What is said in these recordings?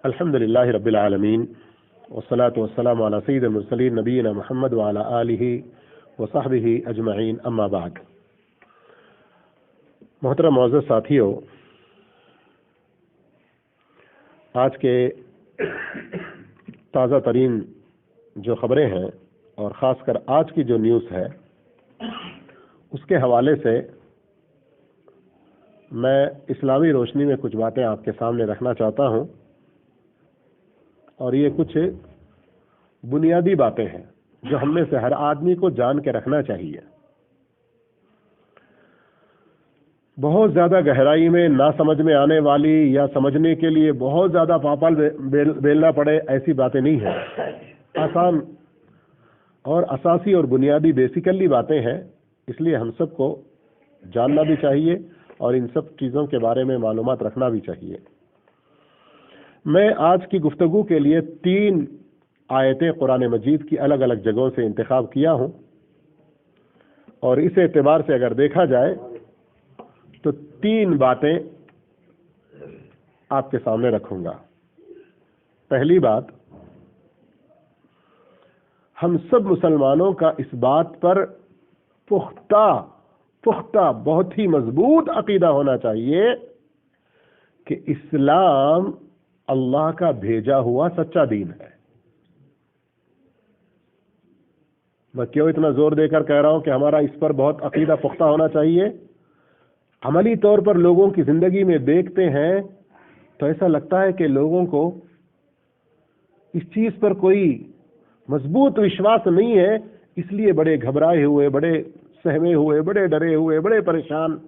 الحمد للہ رب العالمین والصلاة والسلام علی سید المرسلین نبینا محمد وعلی آلہ وصحبہ اجمعین، اما بعد۔ محترم معزز ساتھیو، آج کے تازہ ترین جو خبریں ہیں اور خاص کر آج کی جو نیوز ہے اس کے حوالے سے میں اسلامی روشنی میں کچھ باتیں آپ کے سامنے رکھنا چاہتا ہوں، اور یہ کچھ بنیادی باتیں ہیں جو ہم میں سے ہر آدمی کو جان کے رکھنا چاہیے۔ بہت زیادہ گہرائی میں نہ سمجھ میں آنے والی یا سمجھنے کے لیے بہت زیادہ پاپال بیلنا پڑے ایسی باتیں نہیں ہیں، آسان اور اساسی اور بنیادی بیسیکلی باتیں ہیں، اس لیے ہم سب کو جاننا بھی چاہیے اور ان سب چیزوں کے بارے میں معلومات رکھنا بھی چاہیے۔ میں آج کی گفتگو کے لیے 3 آیتیں قرآن مجید کی الگ الگ جگہوں سے انتخاب کیا ہوں، اور اس اعتبار سے اگر دیکھا جائے تو 3 باتیں آپ کے سامنے رکھوں گا۔ پہلی بات، ہم سب مسلمانوں کا اس بات پر پختہ بہت ہی مضبوط عقیدہ ہونا چاہیے کہ اسلام اللہ کا بھیجا ہوا سچا دین ہے۔ میں کیوں اتنا زور دے کر کہہ رہا ہوں کہ ہمارا اس پر بہت عقیدہ پختہ ہونا چاہیے؟ عملی طور پر لوگوں کی زندگی میں دیکھتے ہیں تو ایسا لگتا ہے کہ لوگوں کو اس چیز پر کوئی مضبوط وشواس نہیں ہے، اس لیے بڑے گھبرائے ہوئے، بڑے سہمے ہوئے، بڑے ڈرے ہوئے، بڑے پریشان۔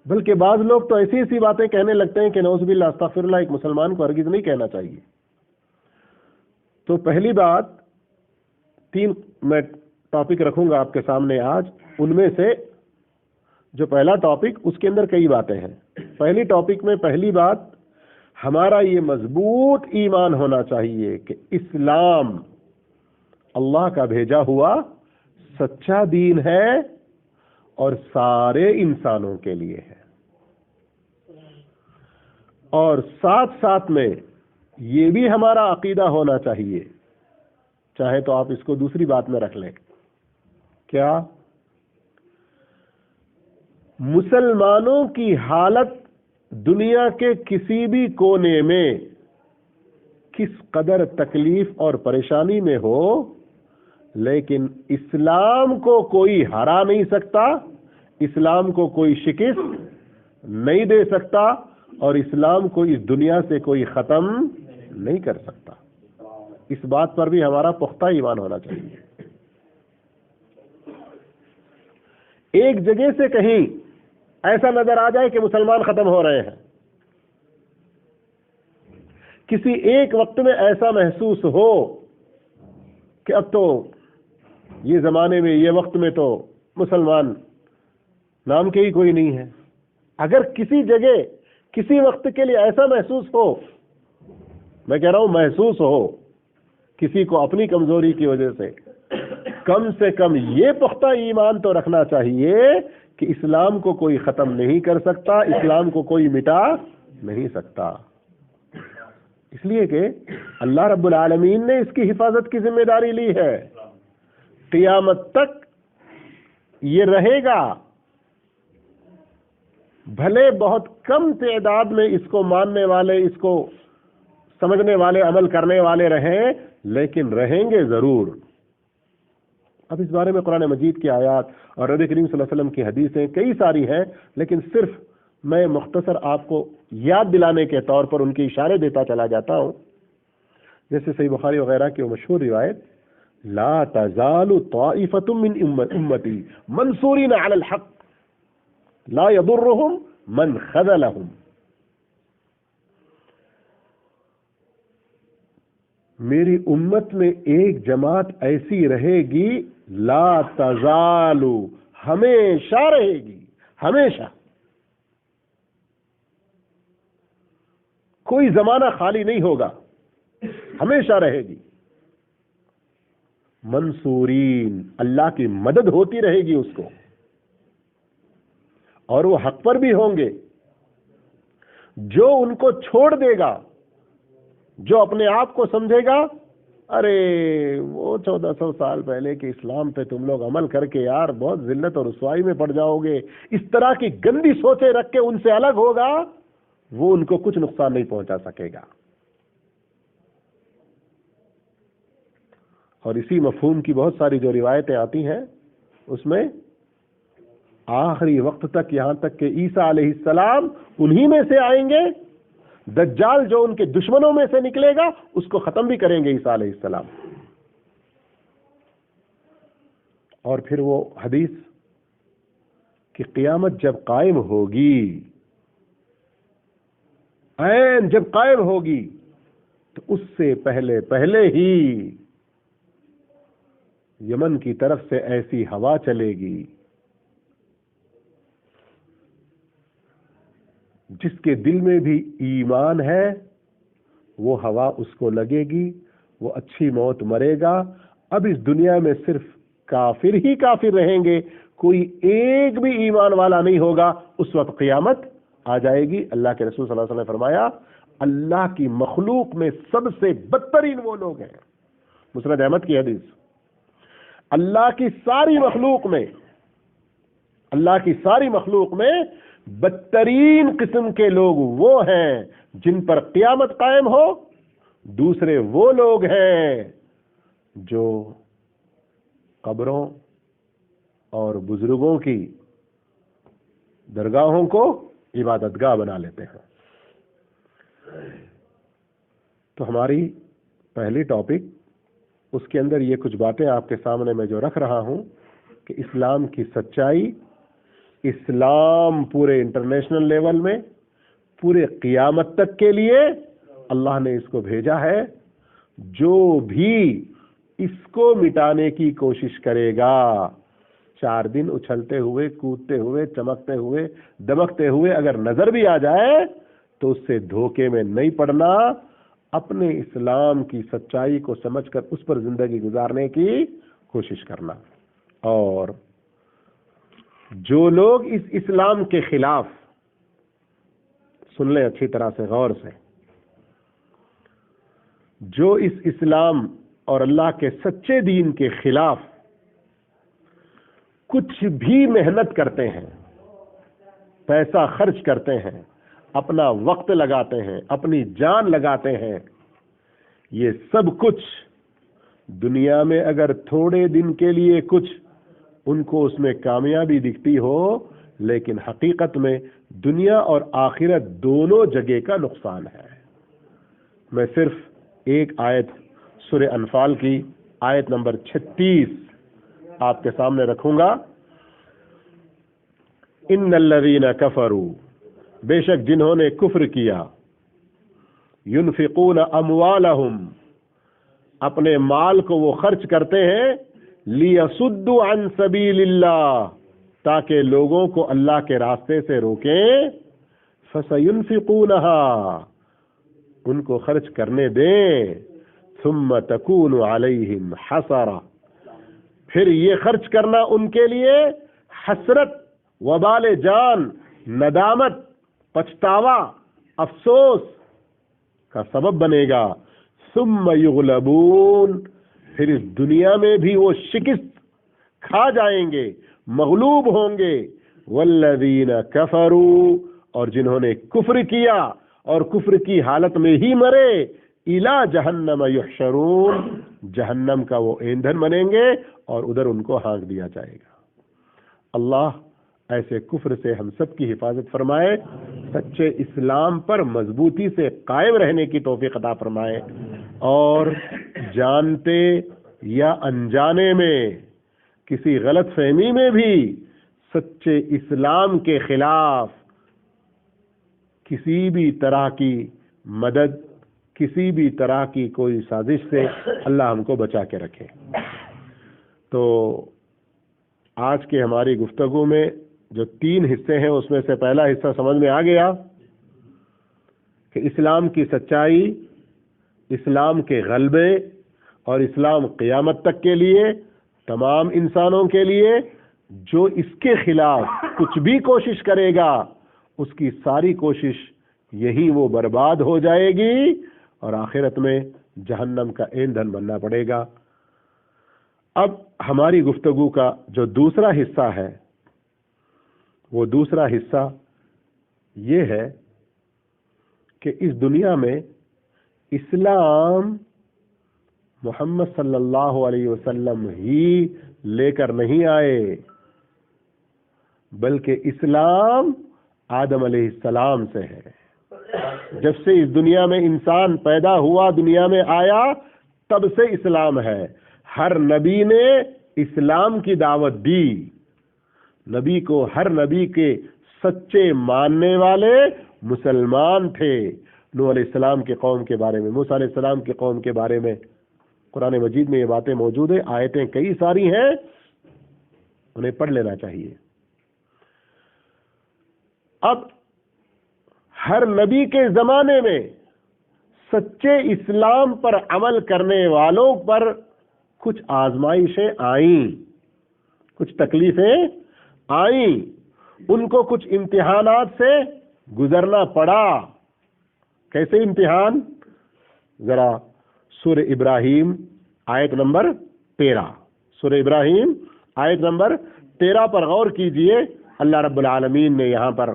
بلکہ بعض لوگ تو ایسی باتیں کہنے لگتے ہیں کہ نعوذ باللہ استغفر اللہ، ایک مسلمان کو ہرگز نہیں کہنا چاہیے۔ تو پہلی بات، 3 میں ٹاپک رکھوں گا آپ کے سامنے آج، ان میں سے جو پہلا ٹاپک اس کے اندر کئی باتیں ہیں۔ پہلی ٹاپک میں پہلی بات، ہمارا یہ مضبوط ایمان ہونا چاہیے کہ اسلام اللہ کا بھیجا ہوا سچا دین ہے اور سارے انسانوں کے لیے ہے، اور ساتھ میں یہ بھی ہمارا عقیدہ ہونا چاہیے، چاہے تو آپ اس کو دوسری بات میں رکھ لیں، کیا مسلمانوں کی حالت دنیا کے کسی بھی کونے میں کس قدر تکلیف اور پریشانی میں ہو، لیکن اسلام کو کوئی ہرا نہیں سکتا، اسلام کو کوئی شکست نہیں دے سکتا، اور اسلام کو اس دنیا سے کوئی ختم نہیں کر سکتا۔ اس بات پر بھی ہمارا پختہ ایمان ہونا چاہیے۔ ایک جگہ سے کہیں ایسا نظر آ جائے کہ مسلمان ختم ہو رہے ہیں، کسی ایک وقت میں ایسا محسوس ہو کہ اب تو یہ زمانے میں، یہ وقت میں تو مسلمان نام کے ہی کوئی نہیں ہے، اگر کسی جگہ کسی وقت کے لیے ایسا محسوس ہو، میں کہہ رہا ہوں محسوس ہو کسی کو اپنی کمزوری کی وجہ سے کم یہ پختہ ایمان تو رکھنا چاہیے کہ اسلام کو کوئی ختم نہیں کر سکتا، اسلام کو کوئی مٹا نہیں سکتا، اس لیے کہ اللہ رب العالمین نے اس کی حفاظت کی ذمہ داری لی ہے، قیامت تک یہ رہے گا، بھلے بہت کم تعداد میں اس کو ماننے والے، اس کو سمجھنے والے، عمل کرنے والے رہیں، لیکن رہیں گے ضرور۔ اب اس بارے میں قرآن مجید کی آیات اور نبی کریم صلی اللہ علیہ وسلم کی حدیثیں کئی ساری ہیں، لیکن صرف میں مختصر آپ کو یاد دلانے کے طور پر ان کے اشارے دیتا چلا جاتا ہوں، جیسے صحیح بخاری وغیرہ کی وہ مشہور روایت، لا تزال طائفة من امتی منصورین علی الحق لا يضرهم من خذلهم۔ میری امت میں ایک جماعت ایسی رہے گی، لا تزال، ہمیشہ رہے گی، ہمیشہ، کوئی زمانہ خالی نہیں ہوگا، ہمیشہ رہے گی، منصورین، اللہ کی مدد ہوتی رہے گی اس کو، اور وہ حق پر بھی ہوں گے، جو ان کو چھوڑ دے گا، جو اپنے آپ کو سمجھے گا ارے وہ 1400 سال پہلے کے اسلام پہ تم لوگ عمل کر کے یار بہت ذلت اور رسوائی میں پڑ جاؤ گے، اس طرح کی گندی سوچیں رکھ کے ان سے الگ ہوگا، وہ ان کو کچھ نقصان نہیں پہنچا سکے گا۔ اور اسی مفہوم کی بہت ساری جو روایتیں آتی ہیں اس میں آخری وقت تک، یہاں تک کہ عیسیٰ علیہ السلام انہی میں سے آئیں گے، دجال جو ان کے دشمنوں میں سے نکلے گا اس کو ختم بھی کریں گے عیسیٰ علیہ السلام۔ اور پھر وہ حدیث کہ قیامت جب قائم ہوگی، عین جب قائم ہوگی تو اس سے پہلے ہی یمن کی طرف سے ایسی ہوا چلے گی جس کے دل میں بھی ایمان ہے وہ ہوا اس کو لگے گی، وہ اچھی موت مرے گا۔ اب اس دنیا میں صرف کافر ہی کافر رہیں گے، کوئی ایک بھی ایمان والا نہیں ہوگا۔ اس وقت قیامت آ جائے گی۔ اللہ کے رسول صلی اللہ علیہ وسلم نے فرمایا اللہ کی مخلوق میں سب سے بدترین وہ لوگ ہیں، مسند احمد کی حدیث، اللہ کی ساری مخلوق میں بدترین قسم کے لوگ وہ ہیں جن پر قیامت قائم ہو، دوسرے وہ لوگ ہیں جو قبروں اور بزرگوں کی درگاہوں کو عبادت گاہ بنا لیتے ہیں۔ تو ہماری پہلی ٹاپک، اس کے اندر یہ کچھ باتیں آپ کے سامنے میں جو رکھ رہا ہوں کہ اسلام کی سچائی، اسلام پورے انٹرنیشنل لیول میں پورے قیامت تک کے لیے اللہ نے اس کو بھیجا ہے۔ جو بھی اس کو مٹانے کی کوشش کرے گا، 4 دن اچھلتے ہوئے، کودتے ہوئے، چمکتے ہوئے، دمکتے ہوئے اگر نظر بھی آ جائے تو اس سے دھوکے میں نہیں پڑنا، اپنے اسلام کی سچائی کو سمجھ کر اس پر زندگی گزارنے کی کوشش کرنا۔ اور جو لوگ اس اسلام کے خلاف، سن لیں اچھی طرح سے غور سے، جو اس اسلام اور اللہ کے سچے دین کے خلاف کچھ بھی محنت کرتے ہیں، پیسہ خرچ کرتے ہیں، اپنا وقت لگاتے ہیں، اپنی جان لگاتے ہیں، یہ سب کچھ دنیا میں اگر تھوڑے دن کے لیے کچھ ان کو اس میں کامیابی دکھتی ہو، لیکن حقیقت میں دنیا اور آخرت دونوں جگہ کا نقصان ہے۔ میں صرف ایک آیت سورہ انفال کی آیت نمبر 36 آپ کے سامنے رکھوں گا۔ ان الذین کفروا، بے شک جنہوں نے کفر کیا، ينفقون اموالهم، اپنے مال کو وہ خرچ کرتے ہیں، لیصدوا عن سبیل اللہ، تاکہ لوگوں کو اللہ کے راستے سے روکیں، فسينفقونها، ان کو خرچ کرنے دیں، ثم تكون علیہم حسرہ، پھر یہ خرچ کرنا ان کے لیے حسرت، وبال جان، ندامت، پچھتاوا، افسوس کا سبب بنے گا، ثم یغلبون، پھر اس دنیا میں بھی وہ شکست کھا جائیں گے، مغلوب ہوں گے، والذین کفروا، اور جنہوں نے کفر کیا اور کفر کی حالت میں ہی مرے، الی جہنم یحشرون، جہنم کا وہ ایندھن بنیں گے اور ادھر ان کو ہانک دیا جائے گا۔ اللہ ایسے کفر سے ہم سب کی حفاظت فرمائے، سچے اسلام پر مضبوطی سے قائم رہنے کی توفیق عطا فرمائے، اور جانتے یا انجانے میں کسی غلط فہمی میں بھی سچے اسلام کے خلاف کسی بھی طرح کی مدد، کسی بھی طرح کی کوئی سازش سے اللہ ہم کو بچا کے رکھے۔ تو آج کے ہماری گفتگو میں جو 3 حصے ہیں اس میں سے پہلا حصہ سمجھ میں آ گیا کہ اسلام کی سچائی، اسلام کے غلبے اور اسلام قیامت تک کے لیے، تمام انسانوں کے لیے، جو اس کے خلاف کچھ بھی کوشش کرے گا اس کی ساری کوشش یہی وہ برباد ہو جائے گی اور آخرت میں جہنم کا ایندھن بننا پڑے گا۔ اب ہماری گفتگو کا جو دوسرا حصہ ہے، وہ دوسرا حصہ یہ ہے کہ اس دنیا میں اسلام محمد صلی اللہ علیہ وسلم ہی لے کر نہیں آئے، بلکہ اسلام آدم علیہ السلام سے ہے۔ جب سے اس دنیا میں انسان پیدا ہوا، دنیا میں آیا، تب سے اسلام ہے۔ ہر نبی نے اسلام کی دعوت دی، نبی کو ہر نبی کے سچے ماننے والے مسلمان تھے۔ نوح علیہ السلام کے قوم کے بارے میں، موسیٰ علیہ السلام کے قوم کے بارے میں قرآن مجید میں یہ باتیں موجود ہیں، آیتیں کئی ساری ہیں، انہیں پڑھ لینا چاہیے۔ اب ہر نبی کے زمانے میں سچے اسلام پر عمل کرنے والوں پر کچھ آزمائشیں آئیں، کچھ تکلیفیں آئیں، ان کو کچھ امتحانات سے گزرنا پڑا۔ کیسے امتحان؟ ذرا سورہ ابراہیم آیت نمبر 13، سورہ ابراہیم آیت نمبر 13 پر غور کیجئے۔ اللہ رب العالمین نے یہاں پر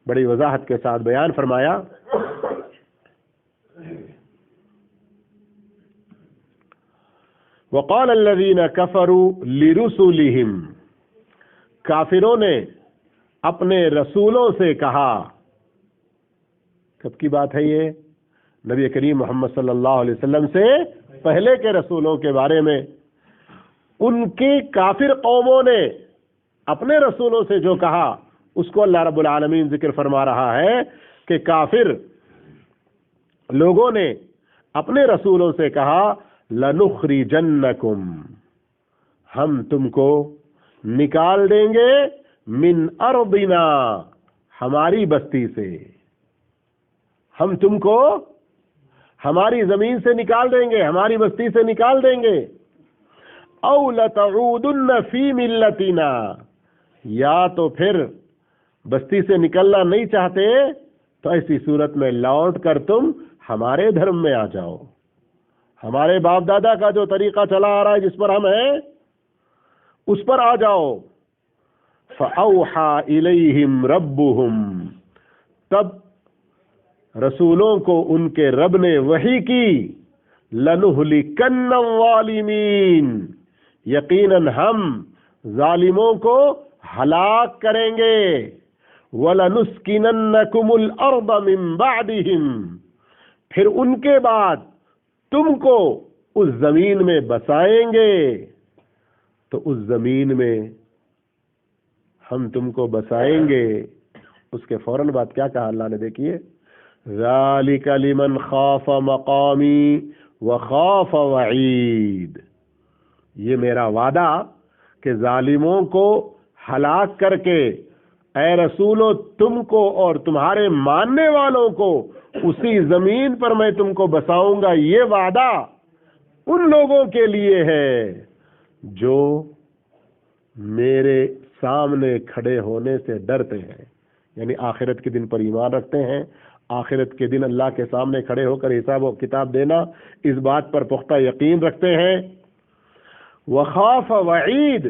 بڑی وضاحت کے ساتھ بیان فرمایا، وقال الذين كفروا لرسلهم، کافروں نے اپنے رسولوں سے کہا۔ کب کی بات ہے یہ؟ نبی کریم محمد صلی اللہ علیہ وسلم سے پہلے کے رسولوں کے بارے میں۔ ان کی کافر قوموں نے اپنے رسولوں سے جو کہا، اس کو اللہ رب العالمین ذکر فرما رہا ہے کہ کافر لوگوں نے اپنے رسولوں سے کہا، لَنُخْرِجَنَّكُمْ، ہم تم کو نکال دیں گے، من ارضنا، ہماری بستی سے، ہم تم کو ہماری زمین سے نکال دیں گے، ہماری بستی سے نکال دیں گے، او لتعودن فی ملتنا، یا تو پھر بستی سے نکلنا نہیں چاہتے تو ایسی صورت میں لوٹ کر تم ہمارے دھرم میں آ جاؤ، ہمارے باپ دادا کا جو طریقہ چلا آ رہا ہے، جس پر ہم ہیں، اس پر آ جاؤ۔ فَأَوْحَى إِلَيْهِمْ رَبُّهُمْ، تب رسولوں کو ان کے رب نے وحی کی، لَنُهْلِكَنَّ الظَّالِمِينَ، یقیناً ہم ظالموں کو ہلاک کریں گے، وَلَنُسْكِنَنَّكُمُ الْأَرْضَ مِنْ بَعْدِهِمْ، پھر ان کے بعد تم کو اس زمین میں بسائیں گے۔ تو اس زمین میں ہم تم کو بسائیں گے، اس کے فوراً بعد کیا کہا اللہ نے؟ دیکھیے، ذَلِكَ لِمَنْ خَافَ مَقَامِي وَخَافَ وَعِيدِ، یہ میرا وعدہ کہ ظالموں کو ہلاک کر کے اے رسولو تم کو اور تمہارے ماننے والوں کو اسی زمین پر میں تم کو بساؤں گا، یہ وعدہ ان لوگوں کے لیے ہے جو میرے سامنے کھڑے ہونے سے ڈرتے ہیں، یعنی آخرت کے دن پر ایمان رکھتے ہیں، آخرت کے دن اللہ کے سامنے کھڑے ہو کر حساب و کتاب دینا، اس بات پر پختہ یقین رکھتے ہیں۔ وخاف وعید،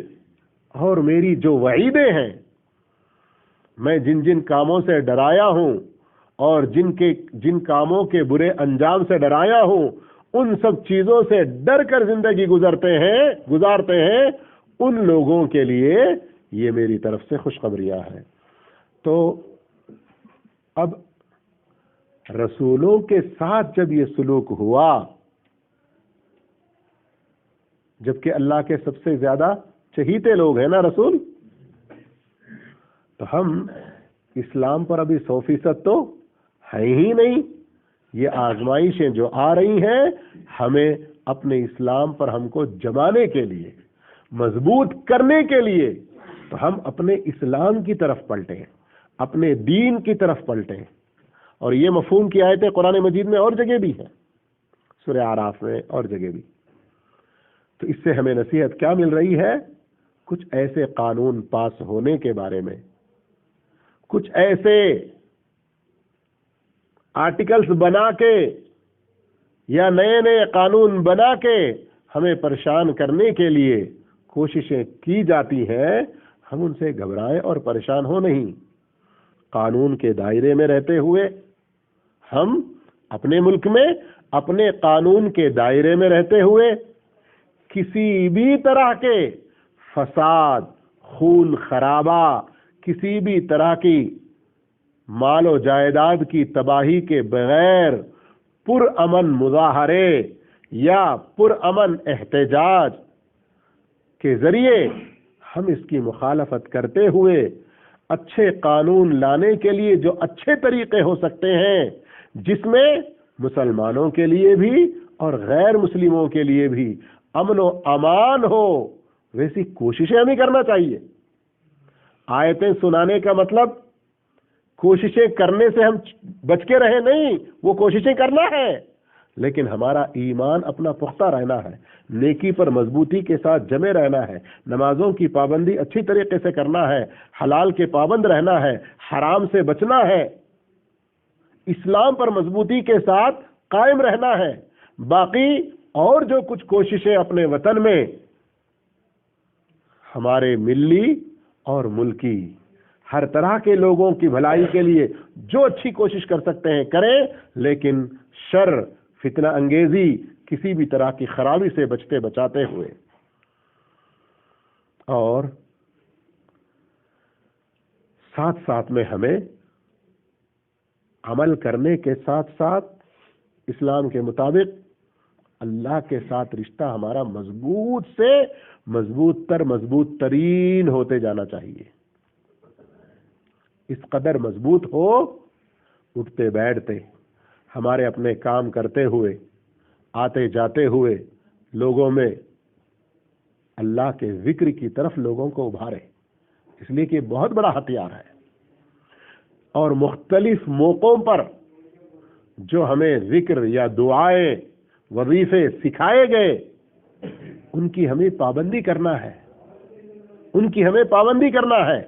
اور میری جو وعیدیں ہیں، میں جن جن کاموں سے ڈرایا ہوں اور جن کاموں کے برے انجام سے ڈرایا ہوں، ان سب چیزوں سے ڈر کر زندگی گزارتے ہیں، ان لوگوں کے لیے یہ میری طرف سے خوشخبریاں ہیں۔ تو اب رسولوں کے ساتھ جب یہ سلوک ہوا، جبکہ اللہ کے سب سے زیادہ چہیتے لوگ ہیں نا رسول، تو ہم اسلام پر ابھی 100% تو ہیں ہی نہیں۔ یہ آزمائشیں جو آ رہی ہیں، ہمیں اپنے اسلام پر ہم کو جمانے کے لیے، مضبوط کرنے کے لیے، تو ہم اپنے اسلام کی طرف پلٹیں، اپنے دین کی طرف پلٹیں۔ اور یہ مفہوم کی آیتیں قرآن مجید میں اور جگہ بھی ہیں، سورہ اعراف میں اور جگہ بھی۔ تو اس سے ہمیں نصیحت کیا مل رہی ہے؟ کچھ ایسے قانون پاس ہونے کے بارے میں، کچھ ایسے آرٹیکلز بنا کے یا نئے نئے قانون بنا کے ہمیں پریشان کرنے کے لیے کوششیں کی جاتی ہیں، ہم ان سے گھبرائیں اور پریشان ہو نہیں۔ قانون کے دائرے میں رہتے ہوئے، ہم اپنے ملک میں اپنے قانون کے دائرے میں رہتے ہوئے کسی بھی طرح کے فساد، خون خرابہ، کسی بھی طرح کی مال و جائیداد کی تباہی کے بغیر پرامن مظاہرے یا پرامن احتجاج کے ذریعے ہم اس کی مخالفت کرتے ہوئے اچھے قانون لانے کے لیے جو اچھے طریقے ہو سکتے ہیں، جس میں مسلمانوں کے لیے بھی اور غیر مسلموں کے لیے بھی امن و امان ہو، ویسی کوششیں ہمیں کرنا چاہیے۔ آیتیں سنانے کا مطلب کوششیں کرنے سے ہم بچ کے رہے نہیں، وہ کوششیں کرنا ہے، لیکن ہمارا ایمان اپنا پختہ رہنا ہے، نیکی پر مضبوطی کے ساتھ جمے رہنا ہے، نمازوں کی پابندی اچھی طریقے سے کرنا ہے، حلال کے پابند رہنا ہے، حرام سے بچنا ہے، اسلام پر مضبوطی کے ساتھ قائم رہنا ہے۔ باقی اور جو کچھ کوششیں اپنے وطن میں ہمارے ملی اور ملکی ہر طرح کے لوگوں کی بھلائی کے لیے جو اچھی کوشش کر سکتے ہیں کریں، لیکن شر، فتنہ انگیزی، کسی بھی طرح کی خرابی سے بچتے بچاتے ہوئے۔ اور ساتھ ساتھ میں ہمیں عمل کرنے کے ساتھ ساتھ اسلام کے مطابق اللہ کے ساتھ رشتہ ہمارا مضبوط سے مضبوط تر مضبوط ترین ہوتے جانا چاہیے۔ اس قدر مضبوط ہو، اٹھتے بیٹھتے ہمارے اپنے کام کرتے ہوئے، آتے جاتے ہوئے لوگوں میں اللہ کے ذکر کی طرف لوگوں کو ابھارے، اس لیے کہ بہت بڑا ہتھیار ہے۔ اور مختلف موقعوں پر جو ہمیں ذکر یا دعائیں، وظیفے سکھائے گئے، ان کی ہمیں پابندی کرنا ہے، ان کی ہمیں پابندی کرنا ہے۔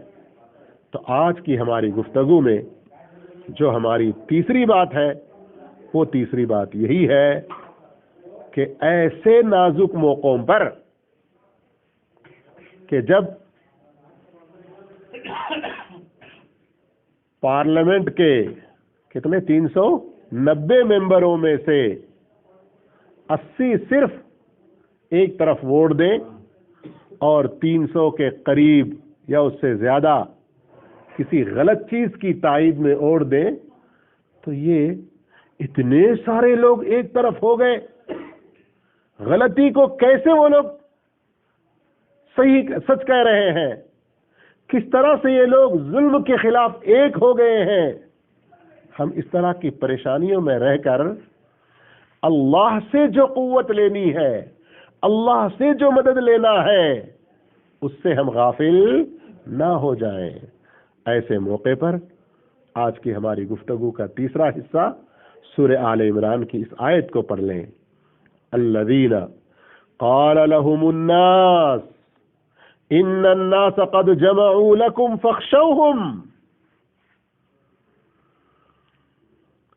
تو آج کی ہماری گفتگو میں جو ہماری تیسری بات ہے، وہ تیسری بات یہی ہے کہ ایسے نازک موقعوں پر کہ جب پارلیمنٹ کے کتنے 390 ممبروں میں سے 80 صرف ایک طرف ووٹ دیں اور 300 کے قریب یا اس سے زیادہ کسی غلط چیز کی تائید میں ووٹ دیں، تو یہ اتنے سارے لوگ ایک طرف ہو گئے، غلطی کو کیسے وہ لوگ صحیح سچ کہہ رہے ہیں، کس طرح سے یہ لوگ ظلم کے خلاف ایک ہو گئے ہیں۔ ہم اس طرح کی پریشانیوں میں رہ کر اللہ سے جو قوت لینی ہے، اللہ سے جو مدد لینا ہے، اس سے ہم غافل نہ ہو جائیں۔ ایسے موقع پر آج کی ہماری گفتگو کا تیسرا حصہ سورہ آل عمران کی اس آیت کو پڑھ لیں۔ الذین قال لهم الناس ان الناس قد جمعوا لكم فاخشوهم،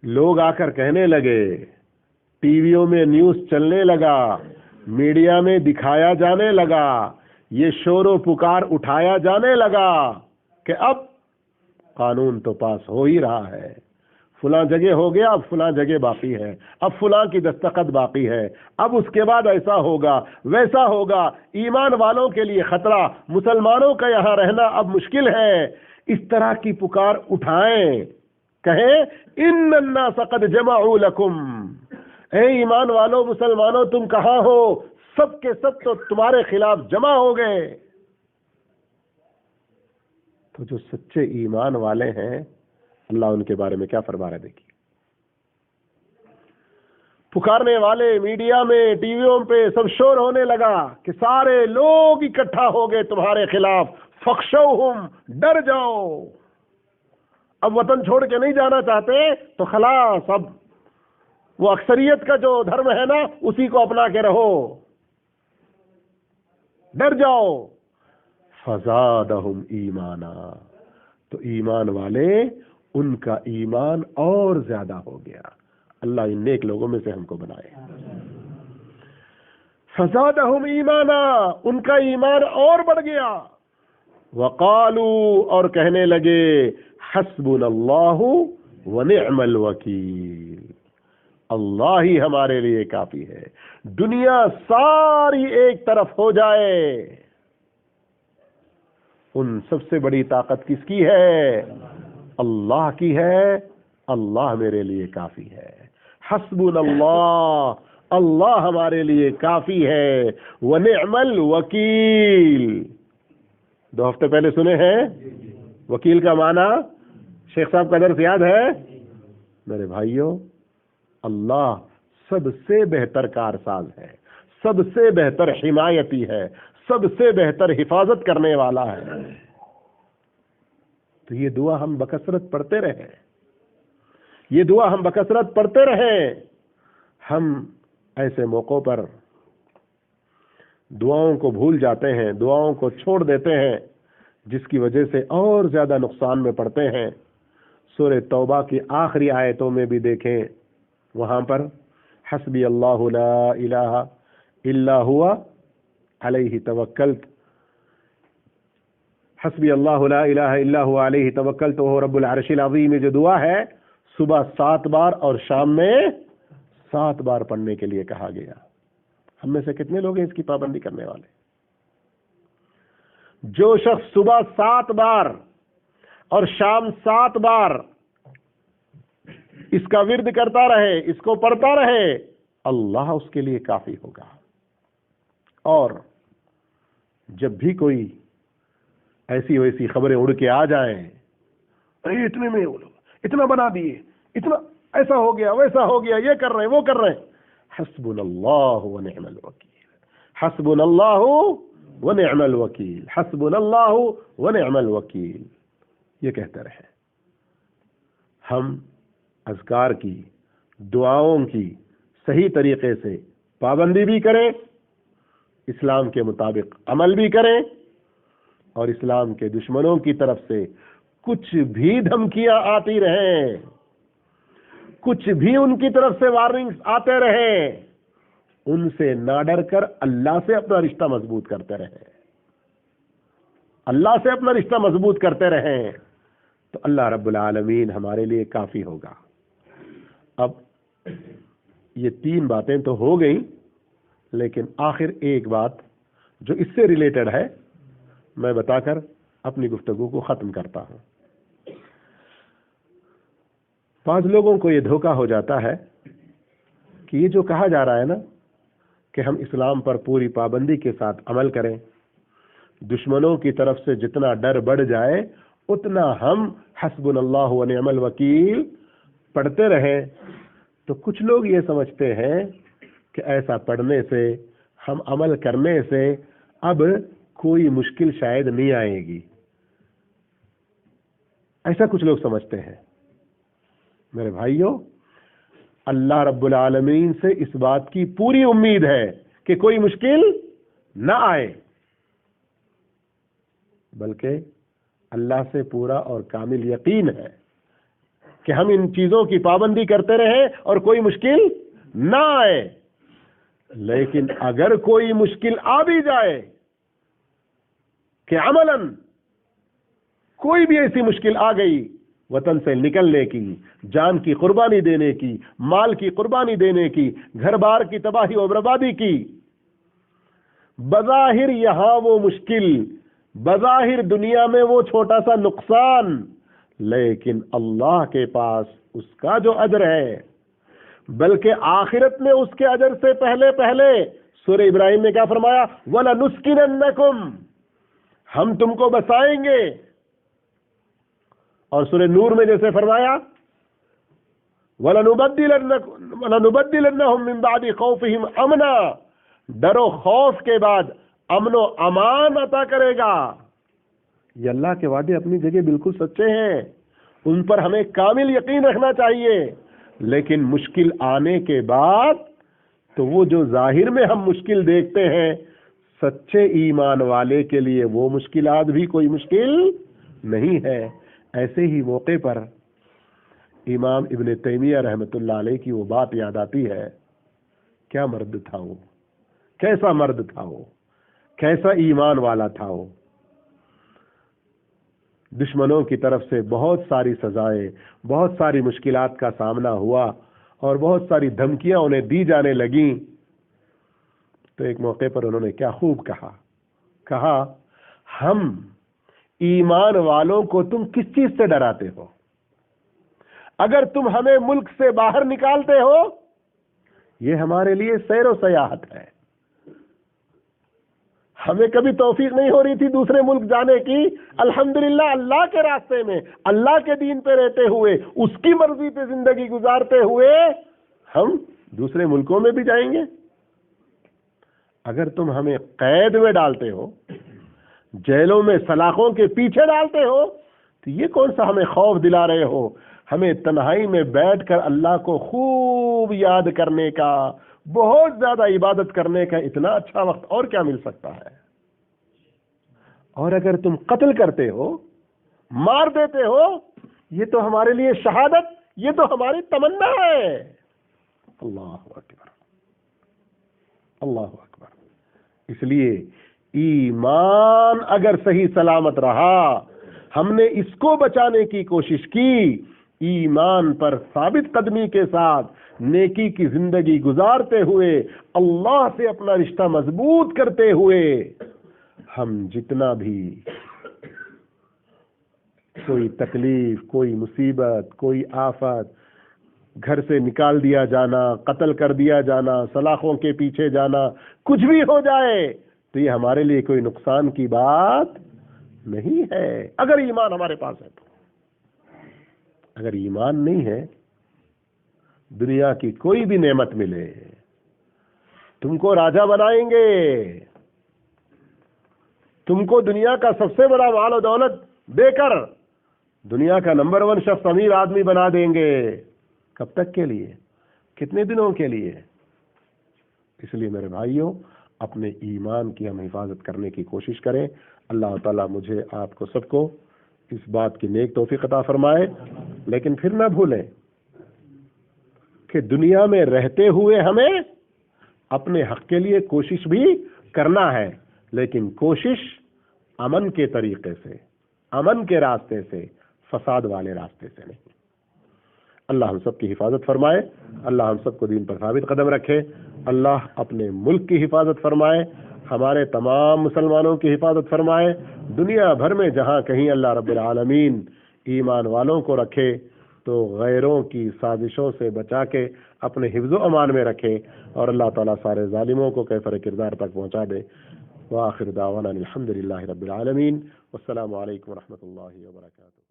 لوگ آ کر کہنے لگے، ٹی ویوں میں نیوز چلنے لگا، میڈیا میں دکھایا جانے لگا، یہ شور و پکار اٹھایا جانے لگا کہ اب قانون تو پاس ہو ہی رہا ہے، فلاں جگہ ہو گیا، اب فلاں جگہ باقی ہے، اب فلاں کی دستخط باقی ہے، اب اس کے بعد ایسا ہوگا ویسا ہوگا، ایمان والوں کے لیے خطرہ، مسلمانوں کا یہاں رہنا اب مشکل ہے۔ اس طرح کی پکار اٹھائیں، کہیں ان الناس قد جمعوا لکم، اے ایمان والو، مسلمانوں تم کہاں ہو، سب کے سب تو تمہارے خلاف جمع ہو گئے۔ تو جو سچے ایمان والے ہیں، اللہ ان کے بارے میں کیا فرما رہا ہے، دیکھیے، پکارنے والے میڈیا میں، ٹی ویوں پہ سب شور ہونے لگا کہ سارے لوگ اکٹھا ہو گئے تمہارے خلاف، فخشوہم، ڈر جاؤ، اب وطن چھوڑ کے نہیں جانا چاہتے تو خلاص، اب وہ اکثریت کا جو دھرم ہے نا، اسی کو اپنا کے رہو، ڈر جاؤ۔ فزادہم ایمانا، تو ایمان والے ان کا ایمان اور زیادہ ہو گیا. اللہ ان نیک لوگوں میں سے ہم کو بنائے. فزادہم ایمانا، ان کا ایمان اور بڑھ گیا. وقالوا، اور کہنے لگے حسبنا اللہ ونعم الوکیل، اللہ ہی ہمارے لیے کافی ہے. دنیا ساری ایک طرف ہو جائے، ان سب سے بڑی طاقت کس کی ہے؟ اللہ کی ہے. اللہ میرے لیے کافی ہے. حسبنا اللہ، اللہ ہمارے لیے کافی ہے. ونعم الوکیل، 2 ہفتے پہلے سنے ہیں وکیل کا معنی. شیخ صاحب کا درس یاد ہے میرے بھائیوں؟ اللہ سب سے بہتر کارساز ہے، سب سے بہتر حمایتی ہے، سب سے بہتر حفاظت کرنے والا ہے. تو یہ دعا ہم بکثرت پڑھتے رہیں، یہ دعا ہم بکثرت پڑھتے رہیں. ہم ایسے موقعوں پر دعاؤں کو بھول جاتے ہیں، دعاؤں کو چھوڑ دیتے ہیں، جس کی وجہ سے اور زیادہ نقصان میں پڑتے ہیں. سورہ توبہ کی آخری آیتوں میں بھی دیکھیں، وہاں پر حسبی اللہ لا الہ الا ہوا علیہ توکلت، حسبی اللہ لا الہ الا ہوا علیہ توکلت وہو رب العرش العظیم. یہ جو دعا ہے صبح 7 بار اور شام میں 7 بار پڑھنے کے لیے کہا گیا. ہم میں سے کتنے لوگ ہیں اس کی پابندی کرنے والے؟ جو شخص صبح 7 بار اور شام 7 بار اس کا ورد کرتا رہے، اس کو پڑھتا رہے، اللہ اس کے لیے کافی ہوگا. اور جب بھی کوئی ایسی ویسی خبریں اڑ کے آ جائیں، ارے اتنے میں اتنا بنا دیے، اتنا ایسا ہو گیا، ویسا ہو گیا، یہ کر رہے ہیں، وہ کر رہے ہیں، حسبنا اللہ ونعم الوکیل، حسبنا اللہ ونعم الوکیل، حسبنا اللہ ونعم الوکیل، یہ کہتے رہے. ہم اذکار کی، دعاؤں کی صحیح طریقے سے پابندی بھی کریں، اسلام کے مطابق عمل بھی کریں، اور اسلام کے دشمنوں کی طرف سے کچھ بھی دھمکیاں آتی رہیں، کچھ بھی ان کی طرف سے وارننگز آتے رہیں، ان سے نہ ڈر کر اللہ سے اپنا رشتہ مضبوط کرتے رہیں، اللہ سے اپنا رشتہ مضبوط کرتے رہیں، تو اللہ رب العالمین ہمارے لیے کافی ہوگا. اب یہ 3 باتیں تو ہو گئیں، لیکن آخر ایک بات جو اس سے ریلیٹڈ ہے میں بتا کر اپنی گفتگو کو ختم کرتا ہوں. بعض لوگوں کو یہ دھوکہ ہو جاتا ہے کہ یہ جو کہا جا رہا ہے نا کہ ہم اسلام پر پوری پابندی کے ساتھ عمل کریں، دشمنوں کی طرف سے جتنا ڈر بڑھ جائے اتنا ہم حسبنا اللہ ونعم الوکیل پڑھتے رہیں، تو کچھ لوگ یہ سمجھتے ہیں کہ ایسا پڑھنے سے، ہم عمل کرنے سے اب کوئی مشکل شاید نہیں آئے گی. ایسا کچھ لوگ سمجھتے ہیں. میرے بھائیوں، اللہ رب العالمین سے اس بات کی پوری امید ہے کہ کوئی مشکل نہ آئے، بلکہ اللہ سے پورا اور کامل یقین ہے کہ ہم ان چیزوں کی پابندی کرتے رہیں اور کوئی مشکل نہ آئے. لیکن اگر کوئی مشکل آ بھی جائے کہ عملاً کوئی بھی ایسی مشکل آ گئی، وطن سے نکلنے کی، جان کی قربانی دینے کی، مال کی قربانی دینے کی، گھر بار کی تباہی و بربادی کی، بظاہر یہاں وہ مشکل، بظاہر دنیا میں وہ چھوٹا سا نقصان، لیکن اللہ کے پاس اس کا جو اجر ہے، بلکہ آخرت میں اس کے اجر سے پہلے سورہ ابراہیم نے کیا فرمایا؟ وَلَنُسْكِنَنَّكُمْ، ہم تم کو بسائیں گے. اور سورہ نور میں جیسے فرمایا وَلَنُبَدِّلَنَّهُم مِّن بَعْدِ خَوْفِهِمْ أَمْنًا، ڈر و خوف کے بعد امن و امان عطا کرے گا. یہ اللہ کے وعدے اپنی جگہ بالکل سچے ہیں، ان پر ہمیں کامل یقین رکھنا چاہیے. لیکن مشکل آنے کے بعد تو وہ جو ظاہر میں ہم مشکل دیکھتے ہیں، سچے ایمان والے کے لیے وہ مشکلات بھی کوئی مشکل نہیں ہے. ایسے ہی موقع پر امام ابن تیمیہ رحمۃ اللہ علیہ کی وہ بات یاد آتی ہے، کیا مرد تھا وہ، کیسا مرد تھا وہ، کیسا ایمان والا تھا وہ۔ دشمنوں کی طرف سے بہت ساری سزائیں، بہت ساری مشکلات کا سامنا ہوا اور بہت ساری دھمکیاں انہیں دی جانے لگیں، تو ایک موقع پر انہوں نے کیا خوب کہا ہم ایمان والوں کو تم کس چیز سے ڈراتے ہو؟ اگر تم ہمیں ملک سے باہر نکالتے ہو، یہ ہمارے لیے سیر و سیاحت ہے، ہمیں کبھی توفیق نہیں ہو رہی تھی دوسرے ملک جانے کی، الحمدللہ اللہ کے راستے میں، اللہ کے دین پہ رہتے ہوئے، اس کی مرضی پہ زندگی گزارتے ہوئے ہم دوسرے ملکوں میں بھی جائیں گے۔ اگر تم ہمیں قید میں ڈالتے ہو، جیلوں میں سلاخوں کے پیچھے ڈالتے ہو، تو یہ کون سا ہمیں خوف دلا رہے ہو؟ ہمیں تنہائی میں بیٹھ کر اللہ کو خوب یاد کرنے کا، بہت زیادہ عبادت کرنے کا اتنا اچھا وقت اور کیا مل سکتا ہے؟ اور اگر تم قتل کرتے ہو، مار دیتے ہو، یہ تو ہمارے لیے شہادت، یہ تو ہماری تمنا ہے۔ اللہ اکبر، اللہ اکبر۔ اس لیے ایمان اگر صحیح سلامت رہا، ہم نے اس کو بچانے کی کوشش کی، ایمان پر ثابت قدمی کے ساتھ نیکی کی زندگی گزارتے ہوئے، اللہ سے اپنا رشتہ مضبوط کرتے ہوئے، ہم جتنا بھی کوئی تکلیف، کوئی مصیبت، کوئی آفت، گھر سے نکال دیا جانا، قتل کر دیا جانا، سلاخوں کے پیچھے جانا، کچھ بھی ہو جائے تو یہ ہمارے لیے کوئی نقصان کی بات نہیں ہے، اگر ایمان ہمارے پاس ہے تو۔ اگر ایمان نہیں ہے، دنیا کی کوئی بھی نعمت ملے، تم کو راجا بنائیں گے، تم کو دنیا کا سب سے بڑا مال و دولت دے کر دنیا کا نمبر 1 شخص، امیر آدمی بنا دیں گے، کب تک کے لیے؟ کتنے دنوں کے لیے؟ اس لیے میرے بھائیوں، اپنے ایمان کی ہم حفاظت کرنے کی کوشش کریں۔ اللہ تعالیٰ مجھے، آپ کو، سب کو اس بات کی نیک توفیق عطا فرمائے۔ لیکن پھر نہ بھولیں کہ دنیا میں رہتے ہوئے ہمیں اپنے حق کے لیے کوشش بھی کرنا ہے، لیکن کوشش امن کے طریقے سے، امن کے راستے سے، فساد والے راستے سے نہیں۔ اللہ ہم سب کی حفاظت فرمائے، اللہ ہم سب کو دین پر ثابت قدم رکھے، اللہ اپنے ملک کی حفاظت فرمائے، ہمارے تمام مسلمانوں کی حفاظت فرمائے، دنیا بھر میں جہاں کہیں اللہ رب العالمین ایمان والوں کو رکھے تو غیروں کی سازشوں سے بچا کے اپنے حفظ و امان میں رکھے، اور اللہ تعالیٰ سارے ظالموں کو کیفر کردار تک پہنچا دے۔ وآخر دعوانا الحمدللہ رب العالمین، والسلام علیکم ورحمۃ اللہ وبرکاتہ۔